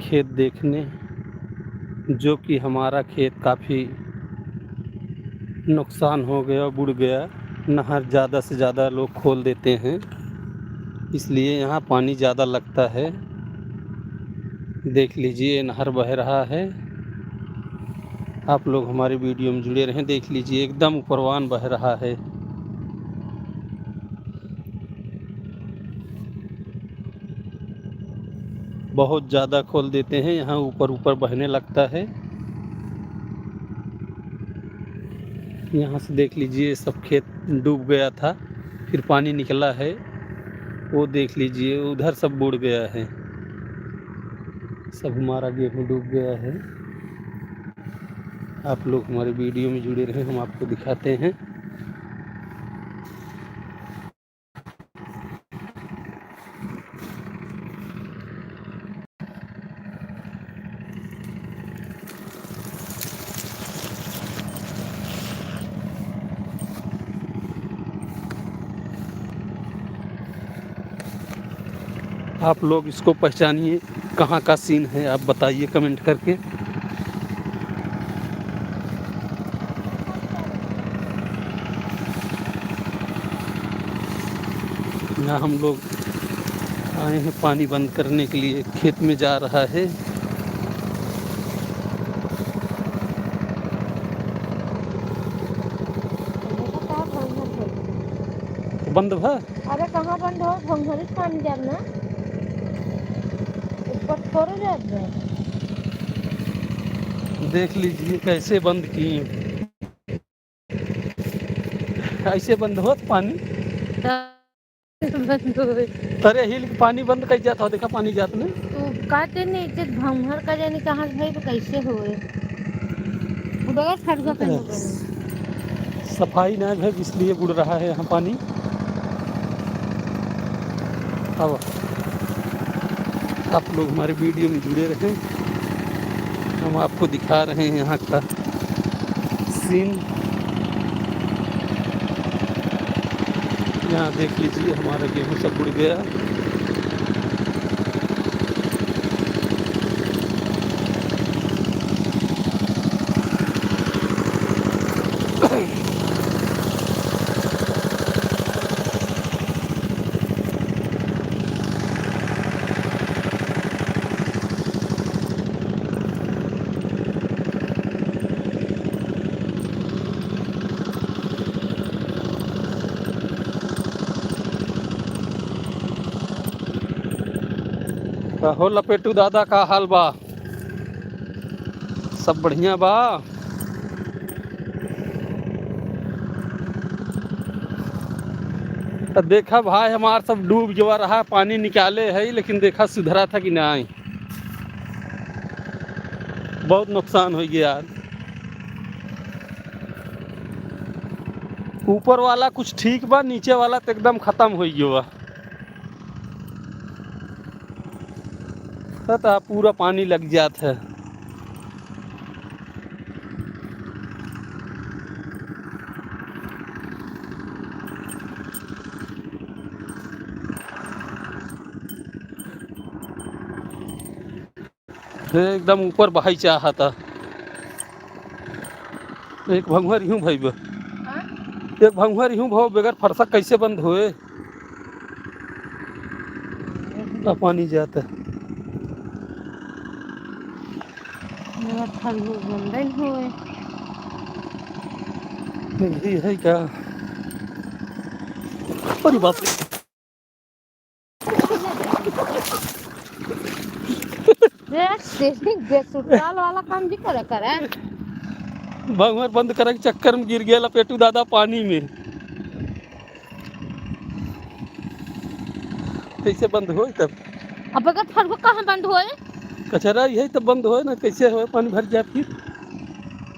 खेत देखने, जो कि हमारा खेत काफ़ी नुकसान हो गया, बुड़ गया। नहर ज़्यादा से ज़्यादा लोग खोल देते हैं, इसलिए यहाँ पानी ज़्यादा लगता है। देख लीजिए नहर बह रहा है। आप लोग हमारे वीडियो में जुड़े रहें। देख लीजिए एकदम ऊपरवान बह रहा है। बहुत ज़्यादा खोल देते हैं, यहाँ ऊपर ऊपर बहने लगता है। यहाँ से देख लीजिए सब खेत डूब गया था, फिर पानी निकला है। वो देख लीजिए उधर सब बुड़ गया है, सब हमारा गेहूँ डूब गया है। आप लोग हमारे वीडियो में जुड़े रहें, हम आपको दिखाते हैं। आप लोग इसको पहचानिए, कहाँ का सीन है आप बताइए कमेंट करके। यहाँ हम लोग आए हैं पानी बंद करने के लिए, खेत में जा रहा है। बंद भा अरे कहाँ बंद हो, भंगरी पानी जाब ना ऊपर थोड़े जाब है। देख लीजिए कैसे बंद किए, ऐसे बंद हो पानी। बंद हो अरे हिल पानी बंद कर जाता हो, देखा पानी जात में। तो काटे नहीं इज्जत भंगर का जाने कहाँ से भाई तो कैसे हुए बगैर फटका पहन बने। सफाई ना है इसलिए बुड़ रहा है यहाँ पानी। अब आप लोग हमारे वीडियो में जुड़े रहें, हम आपको दिखा रहे हैं यहाँ का सीन। यहाँ देख लीजिए हमारा गेहूँ सब बुड़ गया। हो लपेटू दादा का हाल बा? सब बढ़िया बा? तो देखा भाई हमार सब डूब जवा रहा, पानी निकाले है लेकिन देखा सुधरा था कि नहीं। बहुत नुकसान हो गया यार। ऊपर वाला कुछ ठीक बा, नीचे वाला तो एकदम खत्म हो गया। तो पूरा पानी लग जाता है। एकदम ऊपर बहाई चाहा था। एक भंगुर यूं भाई बा, एक भंगुर यूं भाव बगैर फरसा कैसे बंद होए। पानी जाता है। मेरा फल हो बंदन हुए यही है क्या? अरे बाप रे, बेसुराल वाला काम भी करे भंगुर बंद करे के चक्कर में गिर गया लपेटू दादा पानी में। कैसे बंद हो तब? अब अगर फल को कहाँ बंद हुए कचरा यही तब बंद हो ना, कैसे हो पानी भर जाए फिर।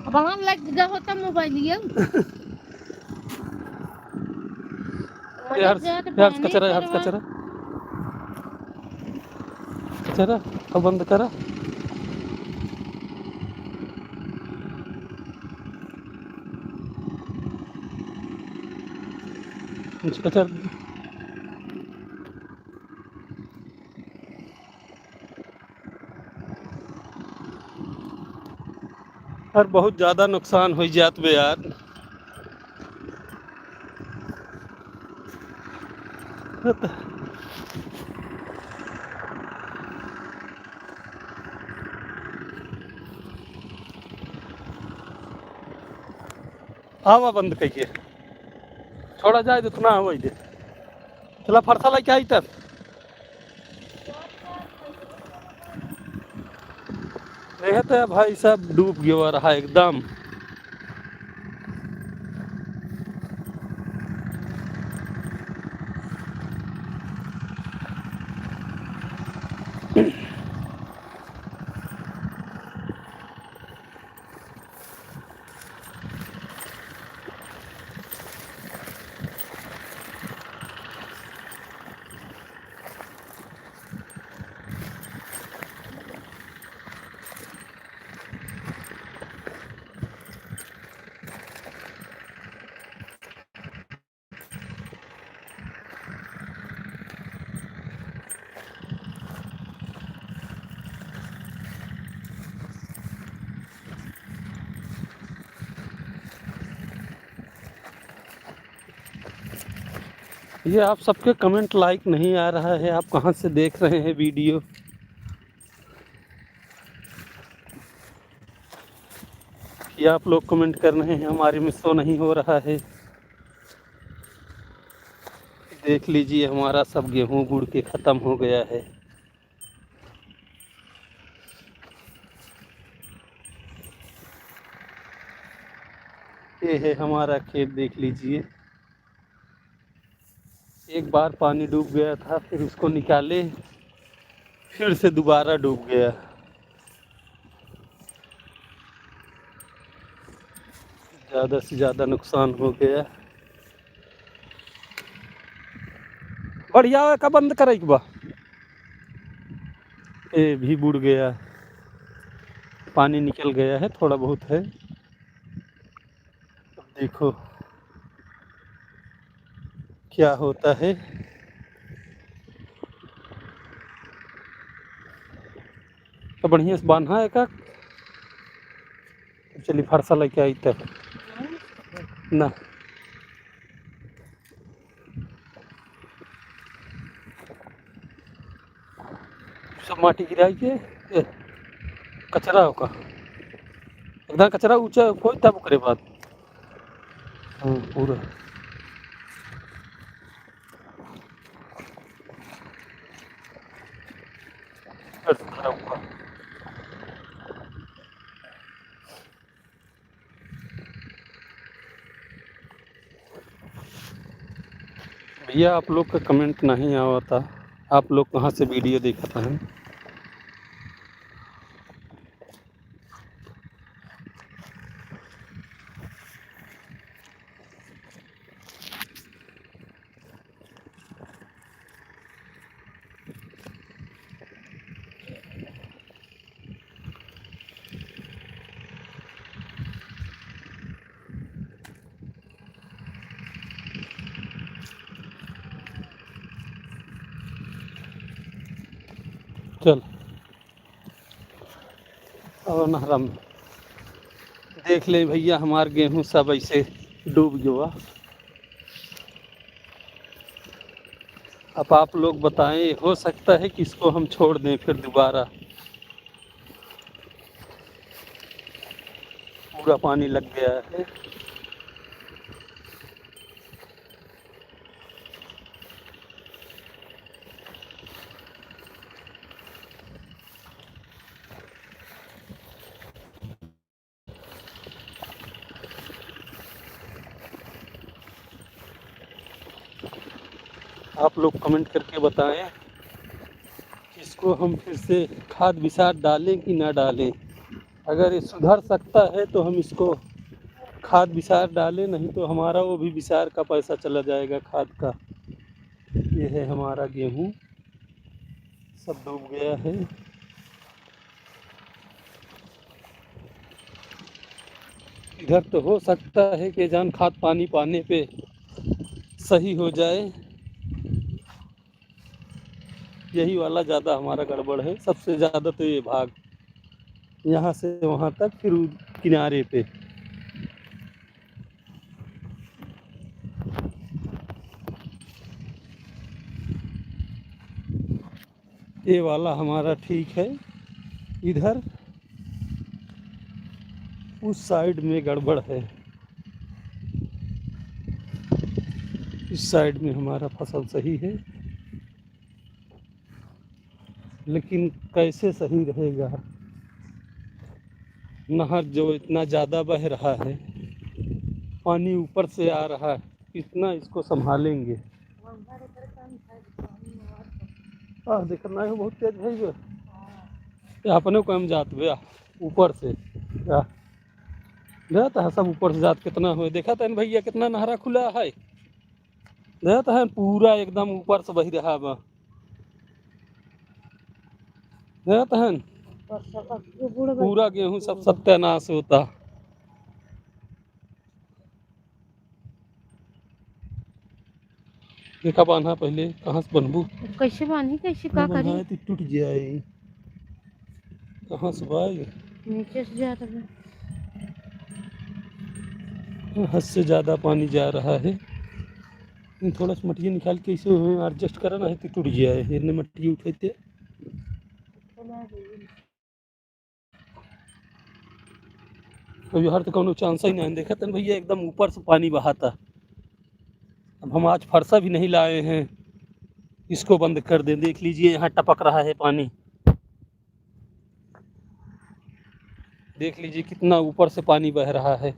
अब लग जा होता मोबाइल ये यार यार कचरा, यार कचरा कचरा अब बंद करा। कचरा और बहुत ज़्यादा नुकसान हो जात बे यार। हवा बंद कहिए, छोड़ा जाए तो इतना हवा दे। चला फरसा लेके आई तब देखते है भाई साहब डूब गया रहा एकदम। ये आप सबके कमेंट लाइक नहीं आ रहा है, आप कहाँ से देख रहे हैं वीडियो? ये आप लोग कमेंट कर रहे हैं, हमारे में शो नहीं हो रहा है। देख लीजिए हमारा सब गेहूं गुड़ के ख़त्म हो गया है। ये है हमारा खेत, देख लीजिए। एक बार पानी डूब गया था, फिर उसको निकाले, फिर से दोबारा डूब गया। ज़्यादा से ज़्यादा नुकसान हो गया। बढ़िया का बंद करे बा। ये भी बुड़ गया, पानी निकल गया है, थोड़ा बहुत है। अब देखो क्या होता है। तो बढ़िया से बांधा है का। चलिए फरसा लेके आई तब ना। सब माटी गिराई के कचरा होगा एकदम, कचरा ऊंचा कोई तब करे बात। हाँ पूरा खड़ा हुआ। भैया आप लोग का कमेंट नहीं आवता, आप लोग कहाँ से वीडियो देखता है? चल और नहरा में देख ले भैया, हमार गेहूं सब ऐसे डूब गया। अब आप लोग बताएं, हो सकता है कि इसको हम छोड़ दें फिर दोबारा? पूरा पानी लग गया है। आप लोग कमेंट करके बताएं कि इसको हम फिर से खाद विसार डालें कि ना डालें। अगर ये सुधर सकता है तो हम इसको खाद विसार डालें, नहीं तो हमारा वो भी विसार का पैसा चला जाएगा खाद का। ये है हमारा गेहूं, सब डूब गया है। इधर तो हो सकता है कि जान खाद पानी पाने पे सही हो जाए, यही वाला ज़्यादा हमारा गड़बड़ है। सबसे ज़्यादा तो ये भाग यहाँ से वहाँ तक, फिर किनारे पे। ये वाला हमारा ठीक है। इधर उस साइड में गड़बड़ है। इस साइड में हमारा फसल सही है, लेकिन कैसे सही रहेगा? नहर जो इतना ज़्यादा बह रहा है, पानी ऊपर से आ रहा है, कितना इसको संभालेंगे? देखना है बहुत तेज भाई अपने को हम जात गया ऊपर से क्या रहता है, सब ऊपर से जात कितना हो देखा था भैया, कितना नहरा खुला है, रहता है पूरा एकदम ऊपर से बही रहा बा, रहता है पूरा गेहूं सब सत्यानाश होता। देखा बांधा पहले, कहाँ से बनबू? कैसे बांधी, कैसे का करी? तो टूट जाए, कहाँ से भाई? नीचे से जा रहा है। हद से ज़्यादा पानी जा रहा है। थोड़ा सा मटिया निकाल के इसे एडजस्ट करा ना है तो टूट जाए। इतने मट्टी उठे हर तो कोनो चांस ही नहीं देखा तन भैया, एकदम ऊपर से पानी बहाता। अब हम आज फरसा भी नहीं लाए हैं, इसको बंद कर दें। देख लीजिए यहाँ टपक रहा है पानी, देख लीजिए कितना ऊपर से पानी बह रहा है।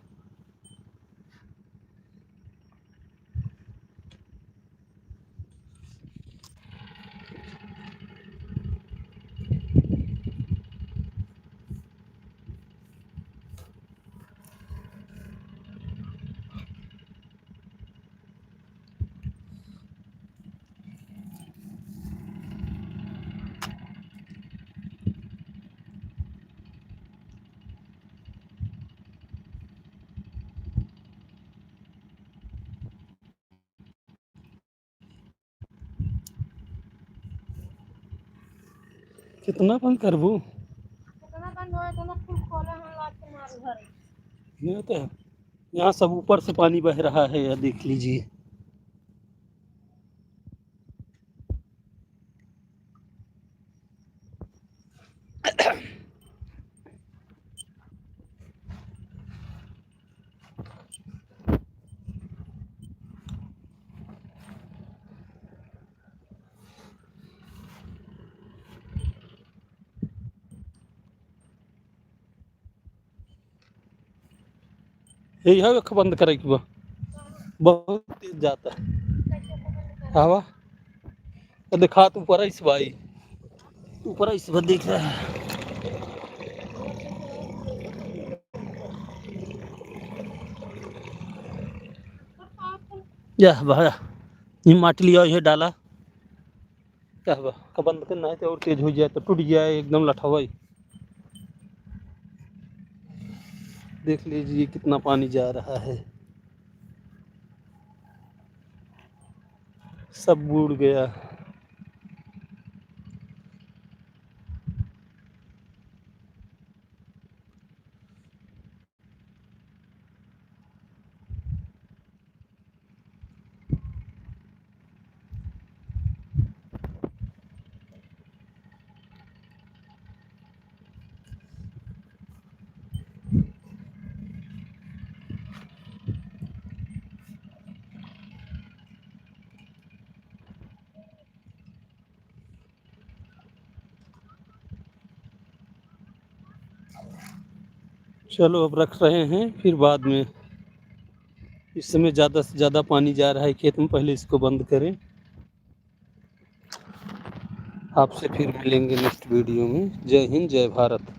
कितना बंद करबू? नहीं तो यहाँ सब ऊपर से पानी बह रहा है, यह देख लीजिए। यही है अख बंद करे कि बहुत तेज जाता है हवा। तो दिखा तू ऊपर इस भाई, ऊपर इस बार देख रहा है। यह भाया ये माटी लिया ये डाला क्या हुआ? का बंद करना है तो और तेज हो जाए तो टूट जाए एकदम लठवाई। देख लीजिए कितना पानी जा रहा है, सब बूढ़ गया। चलो अब रख रहे हैं, फिर बाद में। इस समय ज़्यादा से ज़्यादा पानी जा रहा है खेत में, पहले इसको बंद करें। आपसे फिर मिलेंगे नेक्स्ट वीडियो में। जय हिंद, जय भारत।